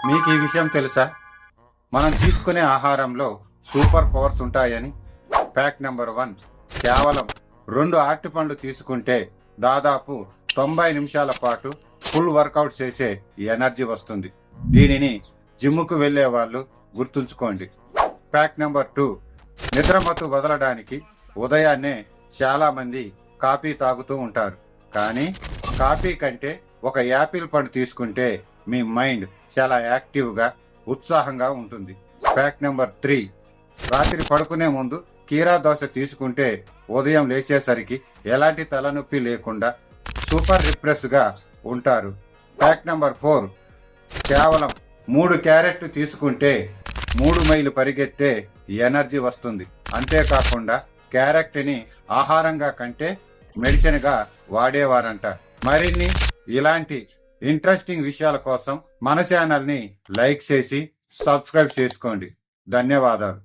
మీకు ఈ విషయం తెలుసా? మనం తీసుకునే ఆహారంలో సూపర్ పవర్స్ ఉంటాయని. Fact number 1. కేవలం 2 అరటిపండ్లు తీసుకుంటే దాదాపు 90 నిమిషాల పాటు ఫుల్ వర్కౌట్ చేసే ఎనర్జీ వస్తుంది. దీనిని జిమ్ముకు వెళ్లే వాళ్ళు గుర్తుంచుకోండి. Fact number 2. నిద్రమత్తు వదలడానికి ఉదయాన్నే చాలా మంది కాఫీ తాగుతూ ఉంటారు. కానీ కాఫీ కంటే ఒక యాపిల్ పండు తీసుకుంటే మీ మైండ్ చాలా యాక్టివ్గా, ఉత్సాహంగా ఉంటుంది. Fact number 3. రాత్రి పడుకునే ముందు కీరా దోశ తీసుకుంటే ఉదయం లేచేసరికి ఎలాంటి తలనొప్పి లేకుండా సూపర్ రిఫ్రెష్గా ఉంటారు. Fact number 4. కేవలం 3 క్యారెట్లు తీసుకుంటే 3 మైళ్ళు పరిగెత్తే ఎనర్జీ వస్తుంది. అంతేకాకుండా క్యారెట్ని ఆహారంగా కంటే మెడిసిన్గా వాడేవారంట. మరిన్ని ఇలాంటి ఇంట్రెస్టింగ్ విషయాల కోసం మన ఛానల్ని లైక్ చేసి సబ్స్క్రైబ్ చేసుకోండి. ధన్యవాదాలు.